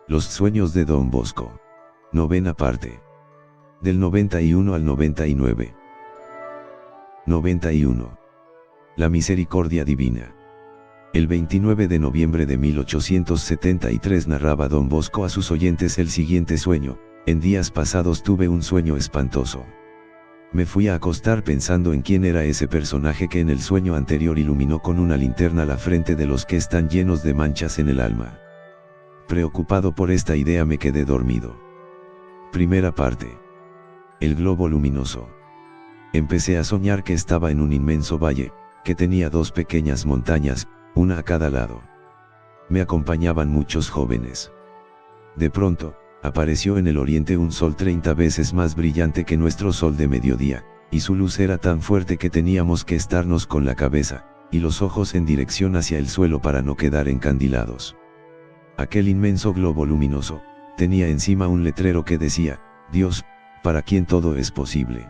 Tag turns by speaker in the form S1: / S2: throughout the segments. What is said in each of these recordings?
S1: Los sueños de Don Bosco. Novena parte. Del 91 al 99. 91. La misericordia divina. El 29 de noviembre de 1873 narraba Don Bosco a sus oyentes el siguiente sueño: en días pasados tuve un sueño espantoso. Me fui a acostar pensando en quién era ese personaje que en el sueño anterior iluminó con una linterna la frente de los que están llenos de manchas en el alma. Preocupado por esta idea me quedé dormido. Primera parte. El globo luminoso. Empecé a soñar que estaba en un inmenso valle, que tenía dos pequeñas montañas, una a cada lado. Me acompañaban muchos jóvenes. De pronto, apareció en el oriente un sol 30 veces más brillante que nuestro sol de mediodía, y su luz era tan fuerte que teníamos que estarnos con la cabeza y los ojos en dirección hacia el suelo para no quedar encandilados. Aquel inmenso globo luminoso tenía encima un letrero que decía: Dios, para quien todo es posible.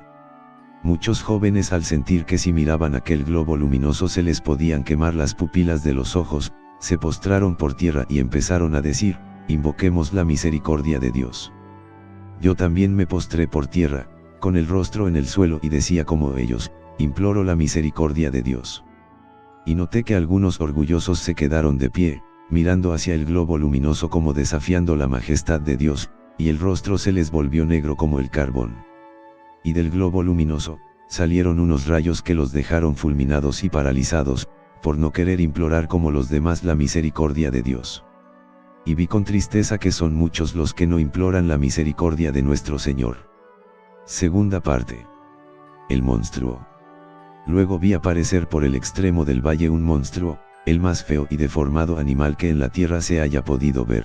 S1: Muchos jóvenes, al sentir que si miraban aquel globo luminoso se les podían quemar las pupilas de los ojos, se postraron por tierra y empezaron a decir: invoquemos la misericordia de Dios. Yo también me postré por tierra, con el rostro en el suelo, y decía como ellos: imploro la misericordia de Dios. Y noté que algunos orgullosos se quedaron de pie, mirando hacia el globo luminoso como desafiando la majestad de Dios, y el rostro se les volvió negro como el carbón. Y del globo luminoso salieron unos rayos que los dejaron fulminados y paralizados, por no querer implorar como los demás la misericordia de Dios. Y vi con tristeza que son muchos los que no imploran la misericordia de nuestro Señor. Segunda parte. El monstruo. Luego vi aparecer por el extremo del valle un monstruo, el más feo y deformado animal que en la tierra se haya podido ver.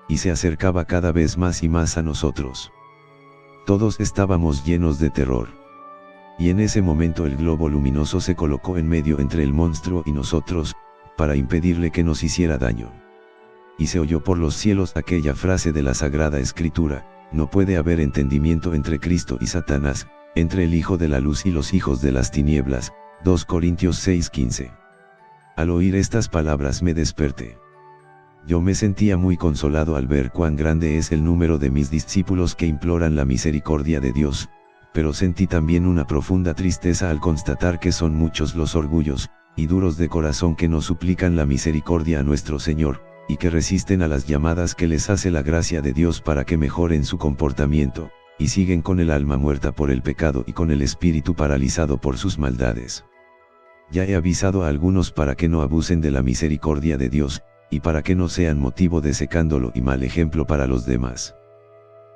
S1: Y se acercaba cada vez más y más a nosotros. Todos estábamos llenos de terror. Y en ese momento el globo luminoso se colocó en medio entre el monstruo y nosotros, para impedirle que nos hiciera daño. Y se oyó por los cielos aquella frase de la Sagrada Escritura: no puede haber entendimiento entre Cristo y Satanás, entre el Hijo de la Luz y los hijos de las tinieblas. 2 Corintios 6:15. Al oír estas palabras me desperté. Yo me sentía muy consolado al ver cuán grande es el número de mis discípulos que imploran la misericordia de Dios, pero sentí también una profunda tristeza al constatar que son muchos los orgullos y duros de corazón que no suplican la misericordia a nuestro Señor, y que resisten a las llamadas que les hace la gracia de Dios para que mejoren su comportamiento, y siguen con el alma muerta por el pecado y con el espíritu paralizado por sus maldades. Ya he avisado a algunos para que no abusen de la misericordia de Dios, y para que no sean motivo de escándalo y mal ejemplo para los demás.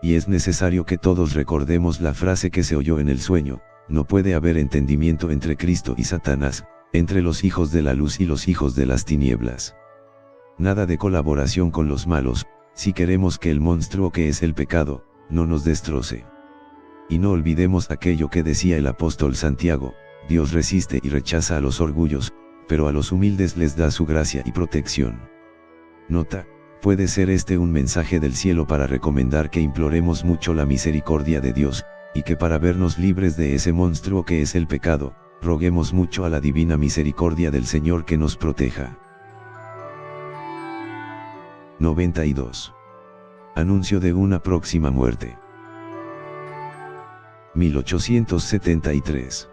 S1: Y es necesario que todos recordemos la frase que se oyó en el sueño: no puede haber entendimiento entre Cristo y Satanás, entre los hijos de la luz y los hijos de las tinieblas. Nada de colaboración con los malos, si queremos que el monstruo que es el pecado, no nos destroce. Y no olvidemos aquello que decía el apóstol Santiago: Dios resiste y rechaza a los orgullos, pero a los humildes les da su gracia y protección. Nota: puede ser este un mensaje del cielo para recomendar que imploremos mucho la misericordia de Dios, y que para vernos libres de ese monstruo que es el pecado, roguemos mucho a la divina misericordia del Señor que nos proteja. 92. Anuncio de una próxima muerte. 1873.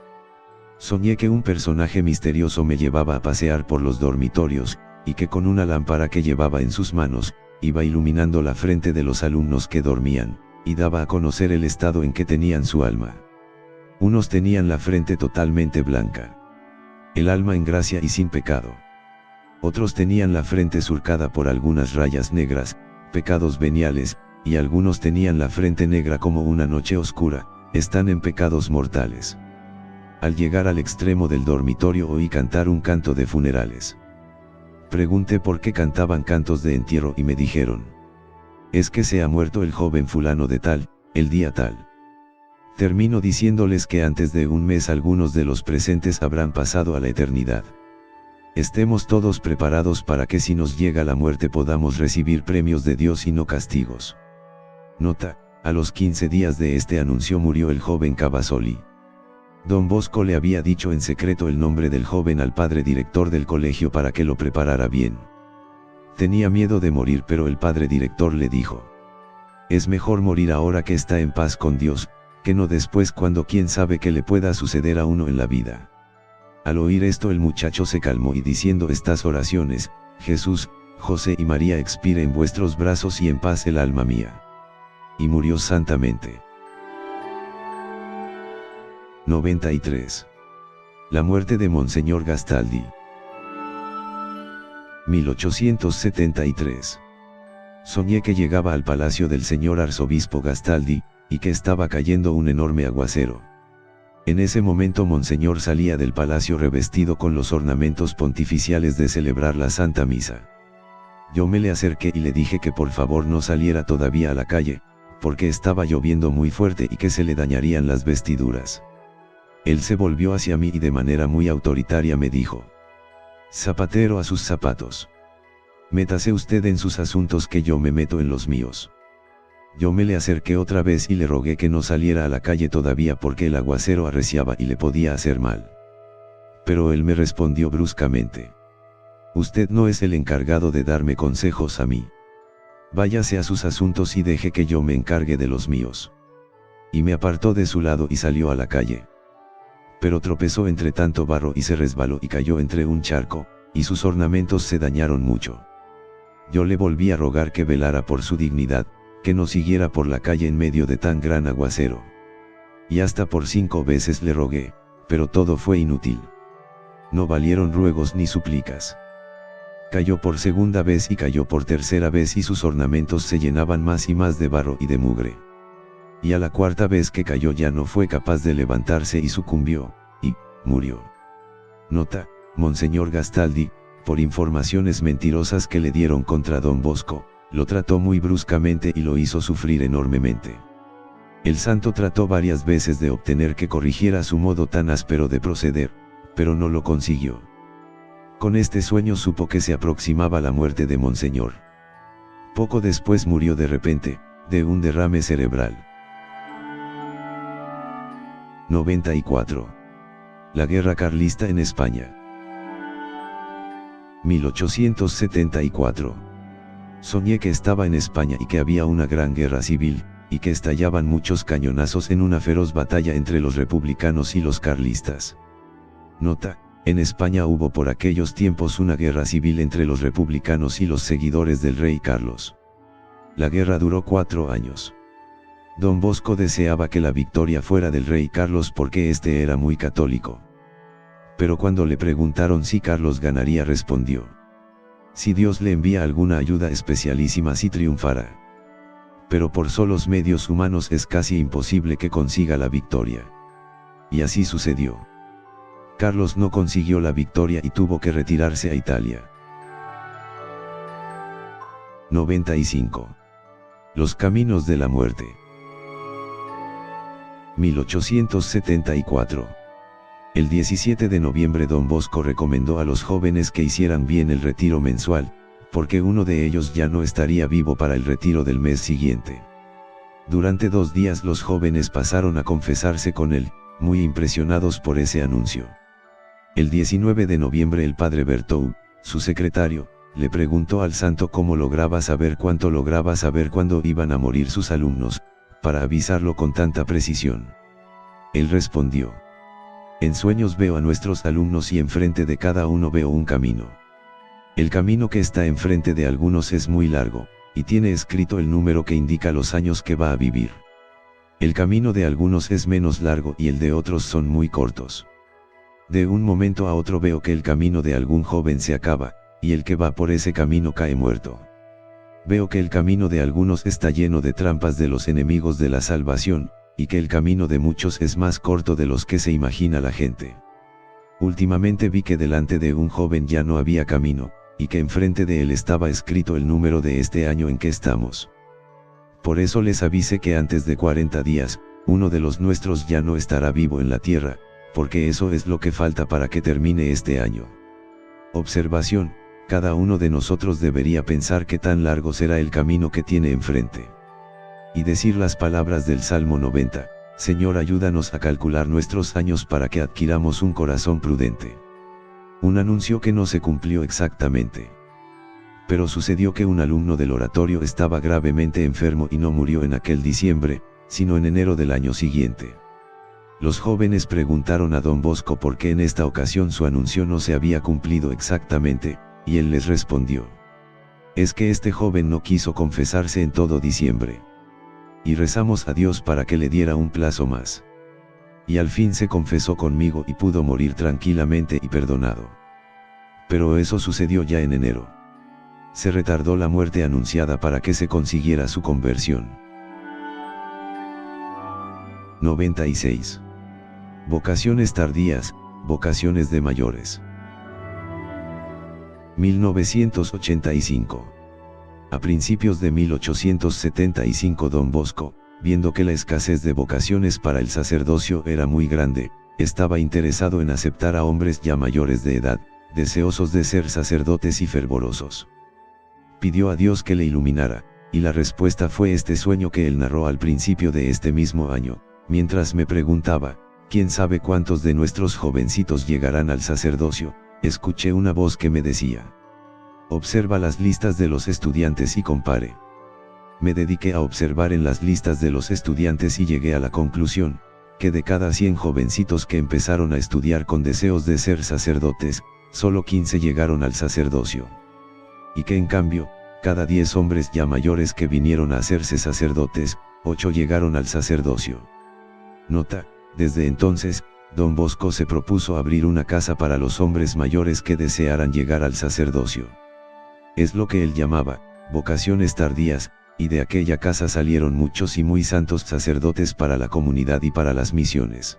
S1: Soñé que un personaje misterioso me llevaba a pasear por los dormitorios, y que con una lámpara que llevaba en sus manos, iba iluminando la frente de los alumnos que dormían, y daba a conocer el estado en que tenían su alma. Unos tenían la frente totalmente blanca, el alma en gracia y sin pecado. Otros tenían la frente surcada por algunas rayas negras, pecados veniales, y algunos tenían la frente negra como una noche oscura, están en pecados mortales. Al llegar al extremo del dormitorio oí cantar un canto de funerales. Pregunté por qué cantaban cantos de entierro y me dijeron: es que se ha muerto el joven fulano de tal, el día tal. Termino diciéndoles que antes de un mes algunos de los presentes habrán pasado a la eternidad. Estemos todos preparados para que si nos llega la muerte podamos recibir premios de Dios y no castigos. Nota: a los 15 días de este anuncio murió el joven Cavasoli. Don Bosco le había dicho en secreto el nombre del joven al padre director del colegio para que lo preparara bien. Tenía miedo de morir, pero el padre director le dijo: es mejor morir ahora que está en paz con Dios, que no después, cuando quién sabe qué le pueda suceder a uno en la vida. Al oír esto el muchacho se calmó y diciendo estas oraciones: Jesús, José y María, expire en vuestros brazos y en paz el alma mía. Y murió santamente. 93. La muerte de Monseñor Gastaldi. 1873. Soñé que llegaba al palacio del señor arzobispo Gastaldi, y que estaba cayendo un enorme aguacero. En ese momento Monseñor salía del palacio revestido con los ornamentos pontificiales de celebrar la Santa Misa. Yo me le acerqué y le dije que por favor no saliera todavía a la calle, porque estaba lloviendo muy fuerte y que se le dañarían las vestiduras. Él se volvió hacia mí y de manera muy autoritaria me dijo: zapatero a sus zapatos. Métase usted en sus asuntos, que yo me meto en los míos. Yo me le acerqué otra vez y le rogué que no saliera a la calle todavía porque el aguacero arreciaba y le podía hacer mal. Pero él me respondió bruscamente: usted no es el encargado de darme consejos a mí. Váyase a sus asuntos y deje que yo me encargue de los míos. Y me apartó de su lado y salió a la calle. Pero tropezó entre tanto barro y se resbaló y cayó entre un charco, y sus ornamentos se dañaron mucho. Yo le volví a rogar que velara por su dignidad, que no siguiera por la calle en medio de tan gran aguacero. Y hasta por 5 veces le rogué, pero todo fue inútil. No valieron ruegos ni súplicas. Cayó por segunda vez y cayó por tercera vez y sus ornamentos se llenaban más y más de barro y de mugre. Y a la cuarta vez que cayó ya no fue capaz de levantarse y sucumbió, y murió. Nota: Monseñor Gastaldi, por informaciones mentirosas que le dieron contra Don Bosco, lo trató muy bruscamente y lo hizo sufrir enormemente. El santo trató varias veces de obtener que corrigiera su modo tan áspero de proceder, pero no lo consiguió. Con este sueño supo que se aproximaba la muerte de Monseñor. Poco después murió de repente, de un derrame cerebral. 94. La guerra carlista en España. 1874. Soñé que estaba en España y que había una gran guerra civil, y que estallaban muchos cañonazos en una feroz batalla entre los republicanos y los carlistas. Nota: en España hubo por aquellos tiempos una guerra civil entre los republicanos y los seguidores del rey Carlos. La guerra duró 4 años. Don Bosco deseaba que la victoria fuera del rey Carlos porque éste era muy católico. Pero cuando le preguntaron si Carlos ganaría, respondió: si Dios le envía alguna ayuda especialísima, sí triunfará. Pero por solos medios humanos es casi imposible que consiga la victoria. Y así sucedió. Carlos no consiguió la victoria y tuvo que retirarse a Italia. 95. Los caminos de la muerte. 1874. El 17 de noviembre Don Bosco recomendó a los jóvenes que hicieran bien el retiro mensual, porque uno de ellos ya no estaría vivo para el retiro del mes siguiente. Durante 2 días los jóvenes pasaron a confesarse con él, muy impresionados por ese anuncio. El 19 de noviembre el padre Bertou, su secretario, le preguntó al santo cómo lograba saber cuándo iban a morir sus alumnos, para avisarlo con tanta precisión. Él respondió: en sueños veo a nuestros alumnos y enfrente de cada uno veo un camino. El camino que está enfrente de algunos es muy largo, y tiene escrito el número que indica los años que va a vivir. El camino de algunos es menos largo y el de otros son muy cortos. De un momento a otro veo que el camino de algún joven se acaba, y el que va por ese camino cae muerto. Veo que el camino de algunos está lleno de trampas de los enemigos de la salvación, y que el camino de muchos es más corto de los que se imagina la gente. Últimamente vi que delante de un joven ya no había camino, y que enfrente de él estaba escrito el número de este año en que estamos. Por eso les avisé que antes de 40 días, uno de los nuestros ya no estará vivo en la tierra, porque eso es lo que falta para que termine este año. Observación: cada uno de nosotros debería pensar qué tan largo será el camino que tiene enfrente. Y decir las palabras del Salmo 90, Señor, ayúdanos a calcular nuestros años para que adquiramos un corazón prudente. Un anuncio que no se cumplió exactamente. Pero sucedió que un alumno del oratorio estaba gravemente enfermo y no murió en aquel diciembre, sino en enero del año siguiente. Los jóvenes preguntaron a don Bosco por qué en esta ocasión su anuncio no se había cumplido exactamente, y él les respondió: es que este joven no quiso confesarse en todo diciembre. Y rezamos a Dios para que le diera un plazo más. Y al fin se confesó conmigo y pudo morir tranquilamente y perdonado. Pero eso sucedió ya en enero. Se retardó la muerte anunciada para que se consiguiera su conversión. 96. Vocaciones tardías, vocaciones de mayores. 1985. A principios de 1875 don Bosco, viendo que la escasez de vocaciones para el sacerdocio era muy grande, estaba interesado en aceptar a hombres ya mayores de edad, deseosos de ser sacerdotes y fervorosos. Pidió a Dios que le iluminara, y la respuesta fue este sueño que él narró al principio de este mismo año, mientras me preguntaba: ¿quién sabe cuántos de nuestros jovencitos llegarán al sacerdocio? Escuché una voz que me decía: observa las listas de los estudiantes y compare. Me dediqué a observar en las listas de los estudiantes y llegué a la conclusión, que de cada 100 jovencitos que empezaron a estudiar con deseos de ser sacerdotes, solo 15 llegaron al sacerdocio. Y que en cambio, cada 10 hombres ya mayores que vinieron a hacerse sacerdotes, 8 llegaron al sacerdocio. Nota: desde entonces, don Bosco se propuso abrir una casa para los hombres mayores que desearan llegar al sacerdocio. Es lo que él llamaba vocaciones tardías, y de aquella casa salieron muchos y muy santos sacerdotes para la comunidad y para las misiones.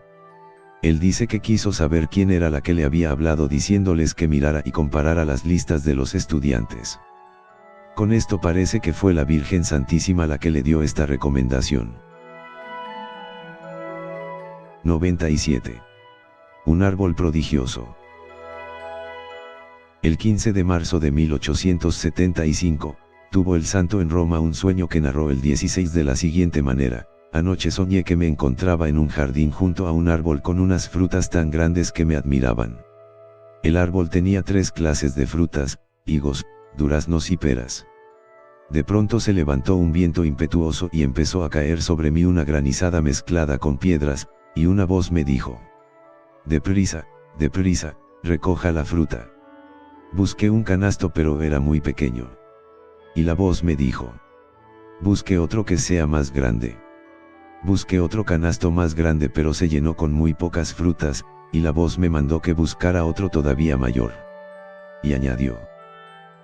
S1: Él dice que quiso saber quién era la que le había hablado diciéndoles que mirara y comparara las listas de los estudiantes. Con esto parece que fue la Virgen Santísima la que le dio esta recomendación. 97. Un árbol prodigioso. El 15 de marzo de 1875, tuvo el santo en Roma un sueño que narró el 16 de la siguiente manera: anoche soñé que me encontraba en un jardín junto a un árbol con unas frutas tan grandes que me admiraban. El árbol tenía 3 clases de frutas: higos, duraznos y peras. De pronto se levantó un viento impetuoso y empezó a caer sobre mí una granizada mezclada con piedras, y una voz me dijo: deprisa, deprisa, recoja la fruta. Busqué un canasto pero era muy pequeño. Y la voz me dijo: busque otro que sea más grande. Busqué otro canasto más grande pero se llenó con muy pocas frutas, y la voz me mandó que buscara otro todavía mayor. Y añadió: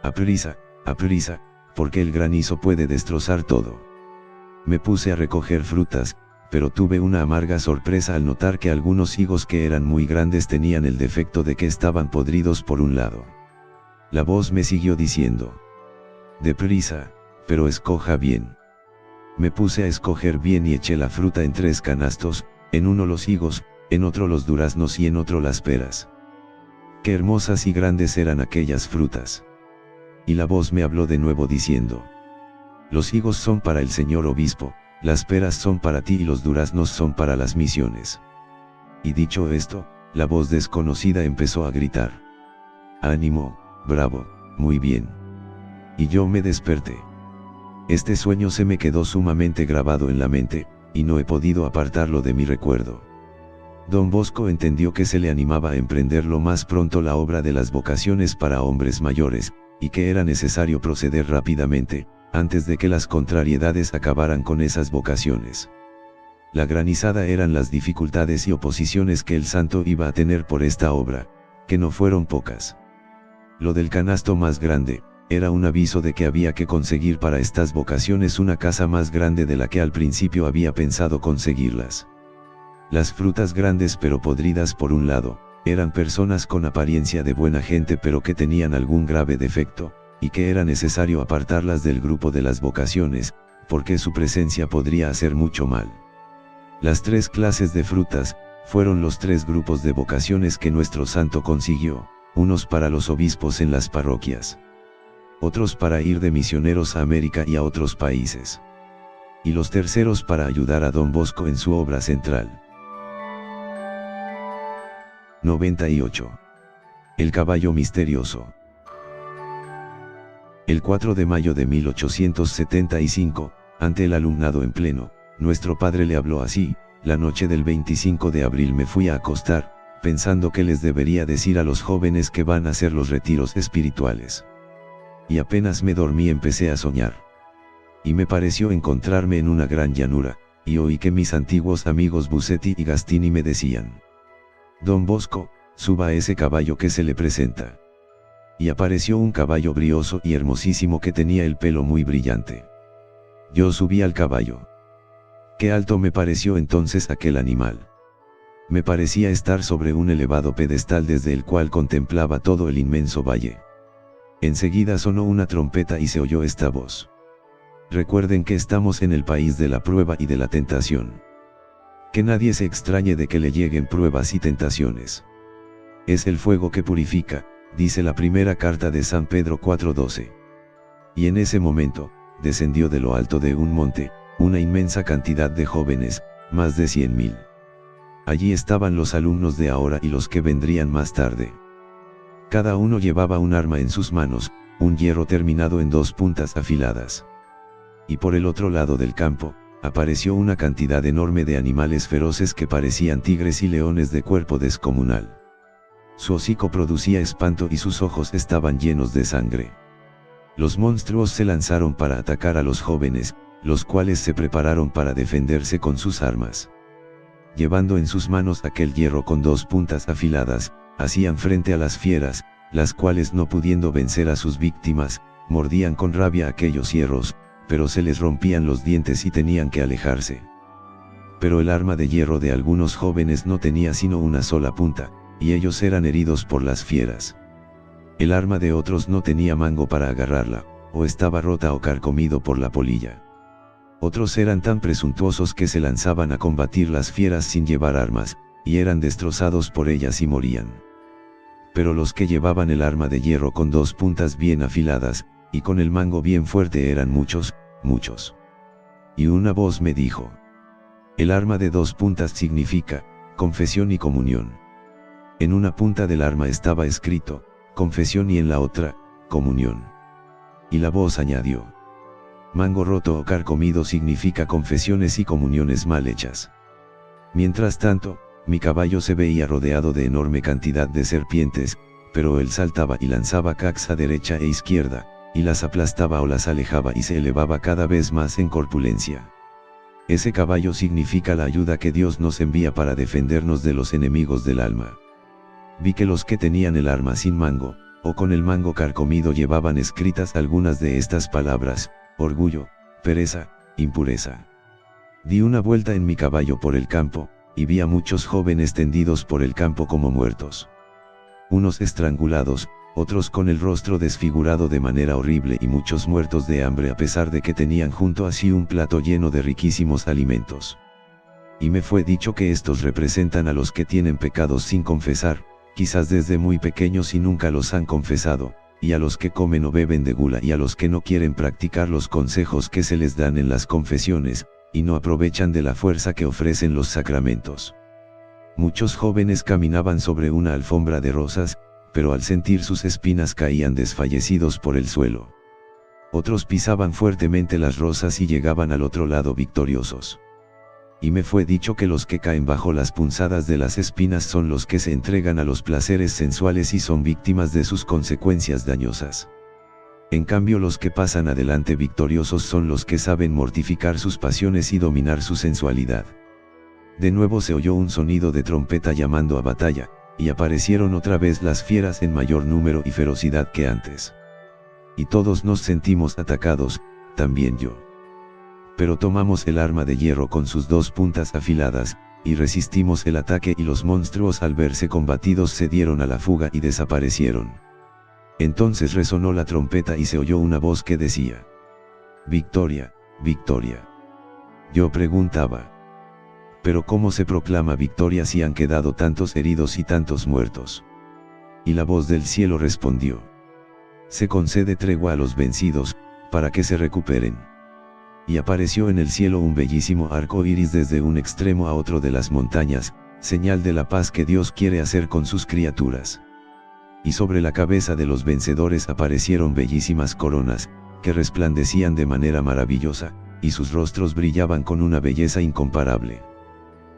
S1: aprisa, aprisa, porque el granizo puede destrozar todo. Me puse a recoger frutas, pero tuve una amarga sorpresa al notar que algunos higos que eran muy grandes tenían el defecto de que estaban podridos por un lado. La voz me siguió diciendo: deprisa, pero escoja bien. Me puse a escoger bien y eché la fruta en 3 canastos, en uno los higos, en otro los duraznos y en otro las peras. Qué hermosas y grandes eran aquellas frutas. Y la voz me habló de nuevo diciendo: los higos son para el señor obispo, las peras son para ti y los duraznos son para las misiones. Y dicho esto, la voz desconocida empezó a gritar: ánimo, bravo, muy bien. Y yo me desperté. Este sueño se me quedó sumamente grabado en la mente, y no he podido apartarlo de mi recuerdo. Don Bosco entendió que se le animaba a emprender lo más pronto la obra de las vocaciones para hombres mayores, y que era necesario proceder rápidamente, antes de que las contrariedades acabaran con esas vocaciones. La granizada eran las dificultades y oposiciones que el santo iba a tener por esta obra, que no fueron pocas. Lo del canasto más grande, era un aviso de que había que conseguir para estas vocaciones una casa más grande de la que al principio había pensado conseguirlas. Las frutas grandes pero podridas por un lado, eran personas con apariencia de buena gente pero que tenían algún grave defecto, y que era necesario apartarlas del grupo de las vocaciones, porque su presencia podría hacer mucho mal. Las 3 clases de frutas, fueron los 3 grupos de vocaciones que nuestro santo consiguió, unos para los obispos en las parroquias, otros para ir de misioneros a América y a otros países, y los terceros para ayudar a don Bosco en su obra central. 98. El caballo misterioso. El 4 de mayo de 1875, ante el alumnado en pleno, nuestro padre le habló así: la noche del 25 de abril me fui a acostar, pensando que les debería decir a los jóvenes que van a hacer los retiros espirituales. Y apenas me dormí empecé a soñar. Y me pareció encontrarme en una gran llanura, y oí que mis antiguos amigos Busetti y Gastini me decían: Don Bosco, suba a ese caballo que se le presenta. Y apareció un caballo brioso y hermosísimo que tenía el pelo muy brillante. Yo subí al caballo. Qué alto me pareció entonces aquel animal. Me parecía estar sobre un elevado pedestal desde el cual contemplaba todo el inmenso valle. Enseguida sonó una trompeta y se oyó esta voz: recuerden que estamos en el país de la prueba y de la tentación. Que nadie se extrañe de que le lleguen pruebas y tentaciones. Es el fuego que purifica, dice la primera carta de San Pedro 4:12. Y en ese momento, descendió de lo alto de un monte, una inmensa cantidad de jóvenes, más de 100.000. Allí estaban los alumnos de ahora y los que vendrían más tarde. Cada uno llevaba un arma en sus manos, un hierro terminado en 2 puntas afiladas. Y por el otro lado del campo, apareció una cantidad enorme de animales feroces que parecían tigres y leones de cuerpo descomunal. Su hocico producía espanto y sus ojos estaban llenos de sangre. Los monstruos se lanzaron para atacar a los jóvenes, los cuales se prepararon para defenderse con sus armas. Llevando en sus manos aquel hierro con 2 puntas afiladas, hacían frente a las fieras, las cuales no pudiendo vencer a sus víctimas, mordían con rabia aquellos hierros, pero se les rompían los dientes y tenían que alejarse. Pero el arma de hierro de algunos jóvenes no tenía sino una sola punta, y ellos eran heridos por las fieras. El arma de otros no tenía mango para agarrarla, o estaba rota o carcomido por la polilla. Otros eran tan presuntuosos que se lanzaban a combatir las fieras sin llevar armas, y eran destrozados por ellas y morían. Pero los que llevaban el arma de hierro con 2 puntas bien afiladas, y con el mango bien fuerte eran muchos, muchos. Y una voz me dijo: el arma de 2 puntas significa confesión y comunión. En una punta del arma estaba escrito confesión y en la otra, comunión. Y la voz añadió: mango roto o carcomido significa confesiones y comuniones mal hechas. Mientras tanto, mi caballo se veía rodeado de enorme cantidad de serpientes, pero él saltaba y lanzaba cacs a derecha e izquierda, y las aplastaba o las alejaba y se elevaba cada vez más en corpulencia. Ese caballo significa la ayuda que Dios nos envía para defendernos de los enemigos del alma. Vi que los que tenían el arma sin mango, o con el mango carcomido llevaban escritas algunas de estas palabras: orgullo, pereza, impureza. Di una vuelta en mi caballo por el campo, y vi a muchos jóvenes tendidos por el campo como muertos. Unos estrangulados, otros con el rostro desfigurado de manera horrible y muchos muertos de hambre a pesar de que tenían junto a sí un plato lleno de riquísimos alimentos. Y me fue dicho que estos representan a los que tienen pecados sin confesar, quizás desde muy pequeños y nunca los han confesado, y a los que comen o beben de gula y a los que no quieren practicar los consejos que se les dan en las confesiones, y no aprovechan de la fuerza que ofrecen los sacramentos. Muchos jóvenes caminaban sobre una alfombra de rosas, pero al sentir sus espinas caían desfallecidos por el suelo. Otros pisaban fuertemente las rosas y llegaban al otro lado victoriosos. Y me fue dicho que los que caen bajo las punzadas de las espinas son los que se entregan a los placeres sensuales y son víctimas de sus consecuencias dañosas. En cambio, los que pasan adelante victoriosos son los que saben mortificar sus pasiones y dominar su sensualidad. De nuevo se oyó un sonido de trompeta llamando a batalla, y aparecieron otra vez las fieras en mayor número y ferocidad que antes. Y todos nos sentimos atacados, también yo. Pero tomamos el arma de hierro con sus 2 puntas afiladas, y resistimos el ataque, y los monstruos al verse combatidos se dieron a la fuga y desaparecieron. Entonces resonó la trompeta y se oyó una voz que decía: victoria, victoria. Yo preguntaba: ¿pero cómo se proclama victoria si han quedado tantos heridos y tantos muertos? Y la voz del cielo respondió: se concede tregua a los vencidos, para que se recuperen. Y apareció en el cielo un bellísimo arco iris desde un extremo a otro de las montañas, señal de la paz que Dios quiere hacer con sus criaturas. y sobre la cabeza de los vencedores aparecieron bellísimas coronas, que resplandecían de manera maravillosa, y sus rostros brillaban con una belleza incomparable.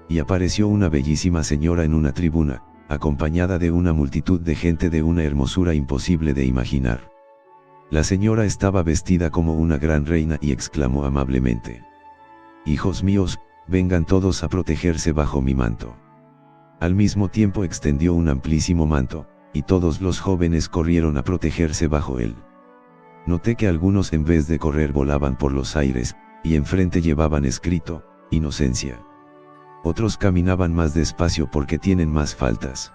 S1: Y apareció una bellísima señora en una tribuna, acompañada de una multitud de gente de una hermosura imposible de imaginar. La señora estaba vestida como una gran reina y exclamó amablemente: «Hijos míos, vengan todos a protegerse bajo mi manto». Al mismo tiempo extendió un amplísimo manto, y todos los jóvenes corrieron a protegerse bajo él. Noté que algunos en vez de correr volaban por los aires, y enfrente llevaban escrito: «Inocencia». Otros caminaban más despacio porque tienen más faltas.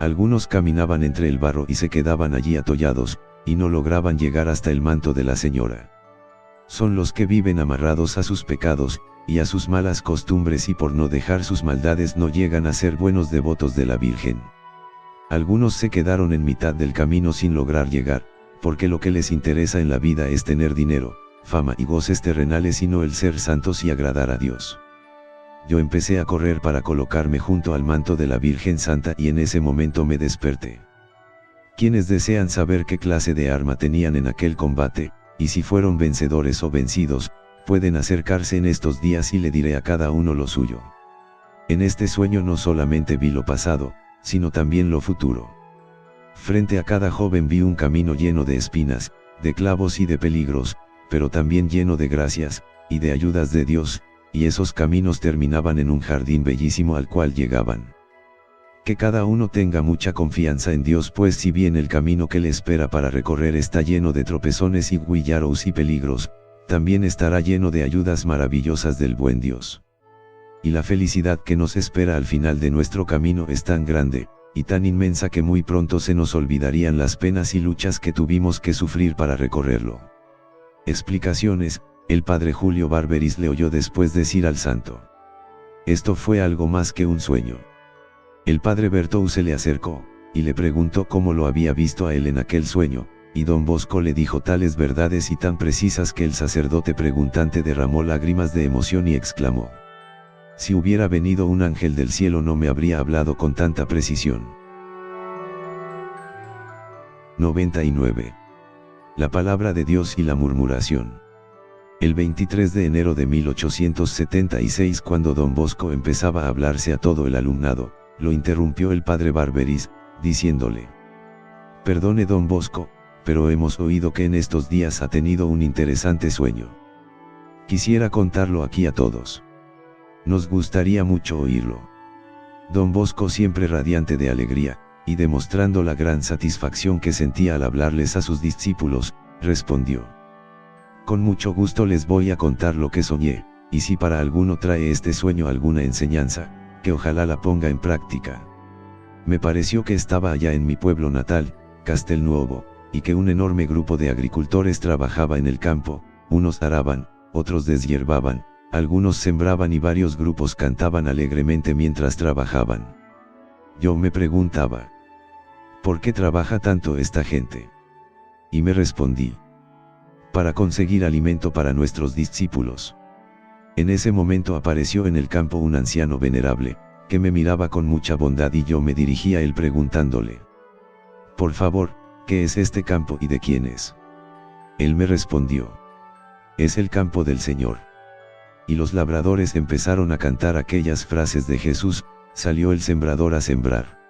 S1: Algunos caminaban entre el barro y se quedaban allí atollados, y no lograban llegar hasta el manto de la señora. Son los que viven amarrados a sus pecados, y a sus malas costumbres, y por no dejar sus maldades no llegan a ser buenos devotos de la Virgen. Algunos se quedaron en mitad del camino sin lograr llegar, porque lo que les interesa en la vida es tener dinero, fama y goces terrenales y no el ser santos y agradar a Dios. Yo empecé a correr para colocarme junto al manto de la Virgen Santa y en ese momento me desperté. Quienes desean saber qué clase de arma tenían en aquel combate, y si fueron vencedores o vencidos, pueden acercarse en estos días y le diré a cada uno lo suyo. En este sueño no solamente vi lo pasado, sino también lo futuro. Frente a cada joven vi un camino lleno de espinas, de clavos y de peligros, pero también lleno de gracias, y de ayudas de Dios, y esos caminos terminaban en un jardín bellísimo al cual llegaban. Que cada uno tenga mucha confianza en Dios, pues si bien el camino que le espera para recorrer está lleno de tropezones y guillaros y peligros, también estará lleno de ayudas maravillosas del buen Dios. Y la felicidad que nos espera al final de nuestro camino es tan grande, y tan inmensa que muy pronto se nos olvidarían las penas y luchas que tuvimos que sufrir para recorrerlo. Explicaciones. El padre Julio Barberis le oyó después decir al santo: «Esto fue algo más que un sueño». El padre Bertou se le acercó, y le preguntó cómo lo había visto a él en aquel sueño, y don Bosco le dijo tales verdades y tan precisas que el sacerdote preguntante derramó lágrimas de emoción y exclamó: «Si hubiera venido un ángel del cielo no me habría hablado con tanta precisión». 99. La palabra de Dios y la murmuración. El 23 de enero de 1876, cuando don Bosco empezaba a hablarse a todo el alumnado, lo interrumpió el padre Barberis, diciéndole: «Perdone don Bosco, pero hemos oído que en estos días ha tenido un interesante sueño. Quisiera contarlo aquí a todos. Nos gustaría mucho oírlo». Don Bosco, siempre radiante de alegría, y demostrando la gran satisfacción que sentía al hablarles a sus discípulos, respondió: «Con mucho gusto les voy a contar lo que soñé, y si para alguno trae este sueño alguna enseñanza, que ojalá la ponga en práctica. Me pareció que estaba allá en mi pueblo natal, Castelnuovo, y que un enorme grupo de agricultores trabajaba en el campo, unos araban, otros deshiervaban, algunos sembraban y varios grupos cantaban alegremente mientras trabajaban. Yo me preguntaba: ¿por qué trabaja tanto esta gente? Y me respondí: para conseguir alimento para nuestros discípulos. En ese momento apareció en el campo un anciano venerable, que me miraba con mucha bondad y yo me dirigí a él preguntándole: por favor, ¿qué es este campo y de quién es? Él me respondió: es el campo del Señor. Y los labradores empezaron a cantar aquellas frases de Jesús: salió el sembrador a sembrar.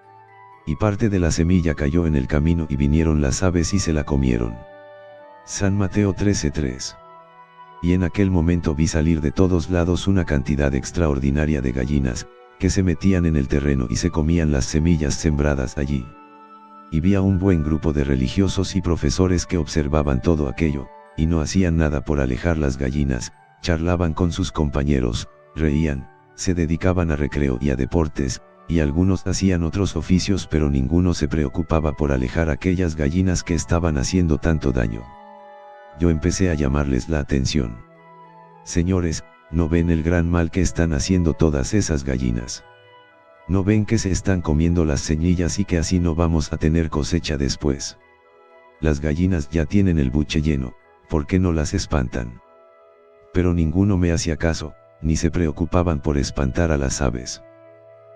S1: Y parte de la semilla cayó en el camino y vinieron las aves y se la comieron. San Mateo 13:3. Y en aquel momento vi salir de todos lados una cantidad extraordinaria de gallinas, que se metían en el terreno y se comían las semillas sembradas allí. Y vi a un buen grupo de religiosos y profesores que observaban todo aquello, y no hacían nada por alejar las gallinas, charlaban con sus compañeros, reían, se dedicaban a recreo y a deportes, y algunos hacían otros oficios, pero ninguno se preocupaba por alejar aquellas gallinas que estaban haciendo tanto daño. Yo empecé a llamarles la atención. Señores, ¿no ven el gran mal que están haciendo todas esas gallinas? ¿No ven que se están comiendo las semillas y que así no vamos a tener cosecha después? Las gallinas ya tienen el buche lleno, ¿por qué no las espantan? Pero ninguno me hacía caso, ni se preocupaban por espantar a las aves.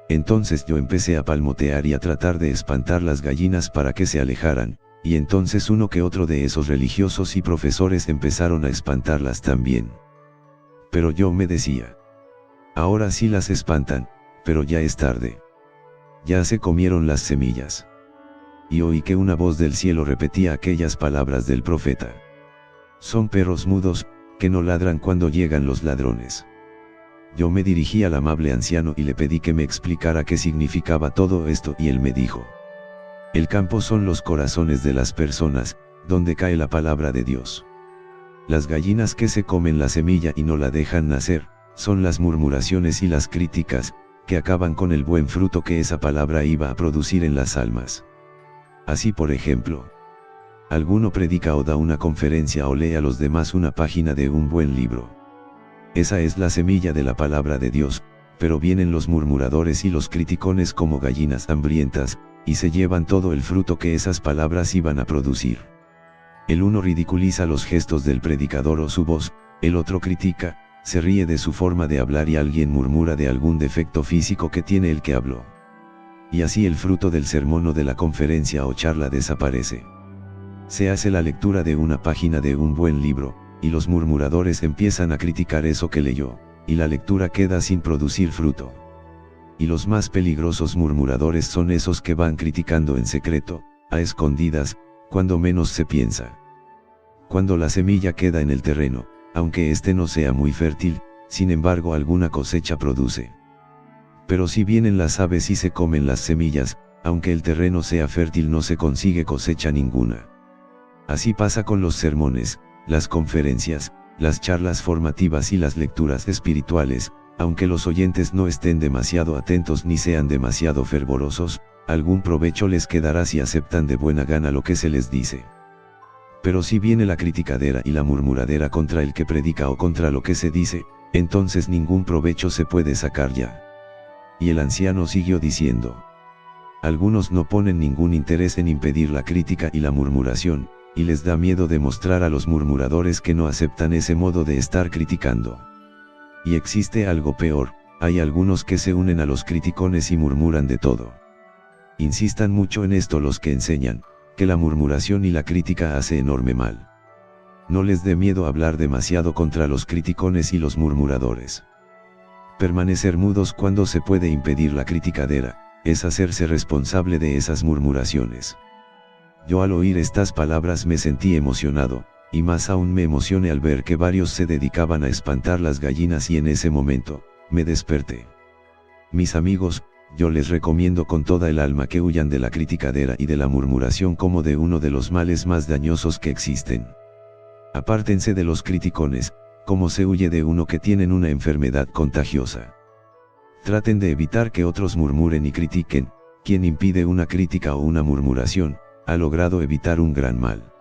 S1: Entonces yo empecé a palmotear y a tratar de espantar las gallinas para que se alejaran, y entonces uno que otro de esos religiosos y profesores empezaron a espantarlas también. Pero yo me decía, ahora sí las espantan, pero ya es tarde. Ya se comieron las semillas. Y oí que una voz del cielo repetía aquellas palabras del profeta. Son perros mudos, que no ladran cuando llegan los ladrones. Yo me dirigí al amable anciano y le pedí que me explicara qué significaba todo esto, y él me dijo: el campo son los corazones de las personas, donde cae la palabra de Dios. Las gallinas que se comen la semilla y no la dejan nacer, son las murmuraciones y las críticas, que acaban con el buen fruto que esa palabra iba a producir en las almas. Así, por ejemplo, alguno predica o da una conferencia o lee a los demás una página de un buen libro. Esa es la semilla de la palabra de Dios, pero vienen los murmuradores y los criticones como gallinas hambrientas, y se llevan todo el fruto que esas palabras iban a producir. El uno ridiculiza los gestos del predicador o su voz, el otro critica, se ríe de su forma de hablar y alguien murmura de algún defecto físico que tiene el que habló. Y así el fruto del sermón o de la conferencia o charla desaparece. Se hace la lectura de una página de un buen libro, y los murmuradores empiezan a criticar eso que leyó, y la lectura queda sin producir fruto. Y los más peligrosos murmuradores son esos que van criticando en secreto, a escondidas, cuando menos se piensa. Cuando la semilla queda en el terreno, aunque éste no sea muy fértil, sin embargo alguna cosecha produce. Pero si vienen las aves y se comen las semillas, aunque el terreno sea fértil no se consigue cosecha ninguna. Así pasa con los sermones, las conferencias, las charlas formativas y las lecturas espirituales. Aunque los oyentes no estén demasiado atentos ni sean demasiado fervorosos, algún provecho les quedará si aceptan de buena gana lo que se les dice. Pero si viene la criticadera y la murmuradera contra el que predica o contra lo que se dice, entonces ningún provecho se puede sacar ya. Y el anciano siguió diciendo: algunos no ponen ningún interés en impedir la crítica y la murmuración, y les da miedo demostrar a los murmuradores que no aceptan ese modo de estar criticando. Y existe algo peor, hay algunos que se unen a los criticones y murmuran de todo. Insistan mucho en esto los que enseñan, que la murmuración y la crítica hace enorme mal. No les dé miedo hablar demasiado contra los criticones y los murmuradores. Permanecer mudos cuando se puede impedir la criticadera, es hacerse responsable de esas murmuraciones. Yo al oír estas palabras me sentí emocionado, y más aún me emocioné al ver que varios se dedicaban a espantar las gallinas y en ese momento, me desperté. Mis amigos, yo les recomiendo con toda el alma que huyan de la criticadera y de la murmuración como de uno de los males más dañosos que existen. Apártense de los criticones, como se huye de uno que tienen una enfermedad contagiosa. Traten de evitar que otros murmuren y critiquen. Quien impide una crítica o una murmuración, ha logrado evitar un gran mal.